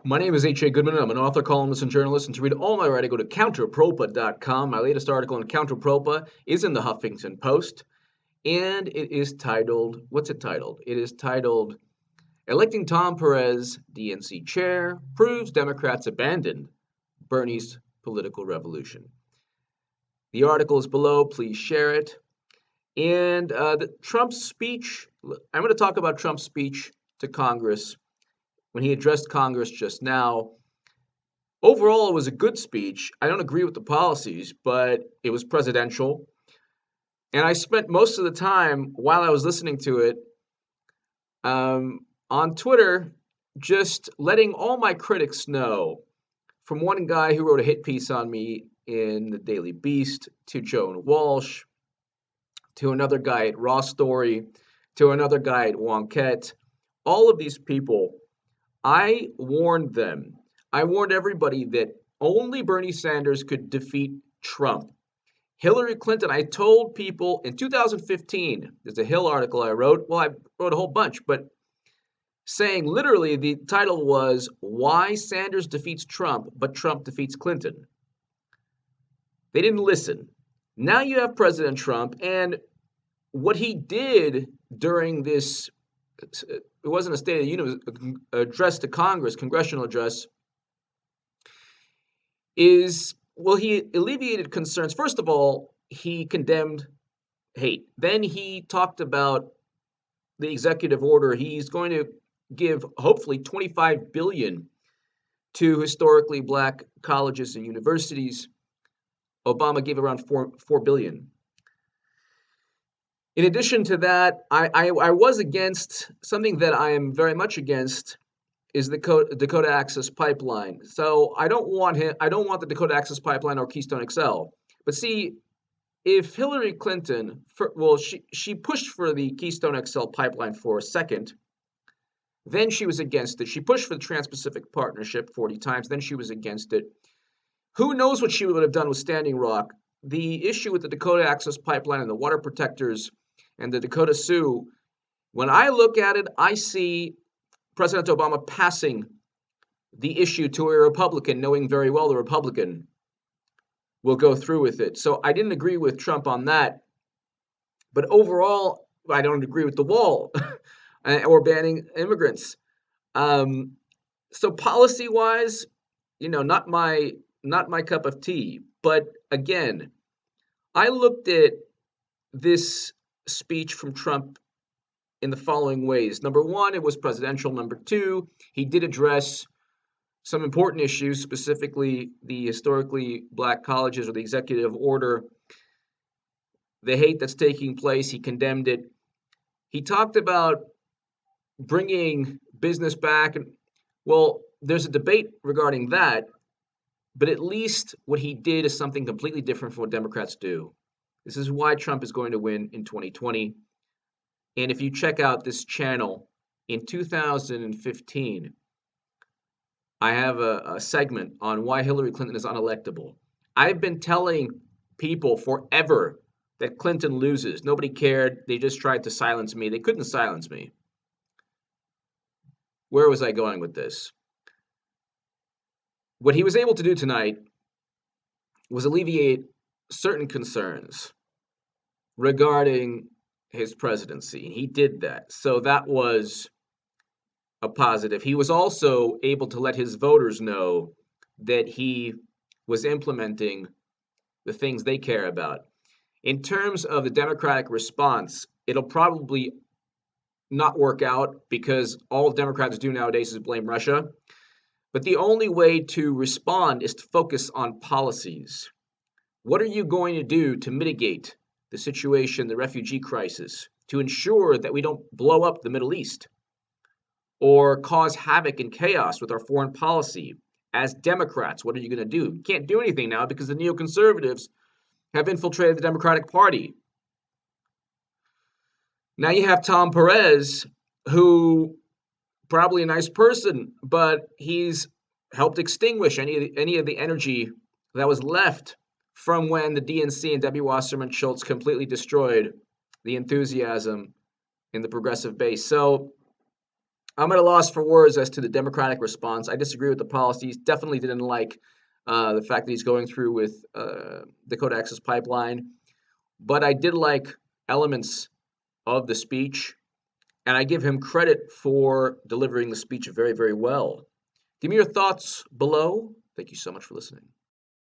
My name is H.A. Goodman. I'm an author, columnist, and journalist. And to read all my writing, go to counterpropa.com. My latest article on counterpropa is in the Huffington Post, and it is titled, what's it titled? It is titled, Electing Tom Perez, DNC Chair, Proves Democrats Abandoned Bernie's Political Revolution. The article is below. Please share it. And Trump's speech, I'm going to talk about Trump's speech to Congress when he addressed Congress just now. Overall, it was a good speech. I don't agree with the policies, but it was presidential. And I spent most of the time while I was listening to it on Twitter, just letting all my critics know, from one guy who wrote a hit piece on me in the Daily Beast, to Joan Walsh, to another guy at Raw Story, to another guy at Wonkette. All of these people, I warned them. I warned everybody that only Bernie Sanders could defeat Trump. Hillary Clinton, I told people in 2015, there's a Hill article I wrote. Well, I wrote a whole bunch, but saying literally the title was Why Sanders Defeats Trump, but Trump Defeats Clinton. They didn't listen. Now you have President Trump, and what he did during this, it wasn't a State of the Union address to Congress, congressional address, is, well, he alleviated concerns. First of all, he condemned hate. Then he talked about the executive order. He's going to give, hopefully, $25 billion to historically black colleges and universities. Obama gave around $4 billion. In addition to that, I was against something that I am very much against, is the Dakota Access Pipeline. So I don't want the Dakota Access Pipeline or Keystone XL. But see, if Hillary Clinton, she pushed for the Keystone XL pipeline for a second, then she was against it. She pushed for the Trans-Pacific Partnership 40 times, then she was against it. Who knows what she would have done with Standing Rock? The issue with the Dakota Access Pipeline and the water protectors and the Dakota Sioux, when I look at it, I see President Obama passing the issue to a Republican, knowing very well the Republican will go through with it. So I didn't agree with Trump on that. But overall, I don't agree with the wall or banning immigrants. So policy-wise, not my cup of tea. But again, I looked at this speech from Trump in the following ways. Number one, it was presidential. Number two, he did address some important issues, specifically the historically black colleges or the executive order, the hate that's taking place. He condemned it. He talked about bringing business back. Well, there's a debate regarding that, but at least what he did is something completely different from what Democrats do. This is why Trump is going to win in 2020. And if you check out this channel, in 2015, I have a segment on why Hillary Clinton is unelectable. I've been telling people forever that Clinton loses. Nobody cared. They just tried to silence me. They couldn't silence me. Where was I going with this? What he was able to do tonight was alleviate certain concerns regarding his presidency. He did that. So that was a positive. He was also able to let his voters know that he was implementing the things they care about. In terms of the Democratic response, it'll probably not work out because all Democrats do nowadays is blame Russia. But the only way to respond is to focus on policies. What are you going to do to mitigate the situation, the refugee crisis, to ensure that we don't blow up the Middle East or cause havoc and chaos with our foreign policy? As Democrats, what are you going to do? You can't do anything now because the neoconservatives have infiltrated the Democratic Party. Now you have Tom Perez, who probably a nice person, but he's helped extinguish any of the energy that was left from when the DNC and W. Wasserman Schultz completely destroyed the enthusiasm in the progressive base. So I'm at a loss for words as to the Democratic response. I disagree with the policies. Definitely didn't like the fact that he's going through with Dakota Access Pipeline. But I did like elements of the speech, and I give him credit for delivering the speech very, very well. Give me your thoughts below. Thank you so much for listening.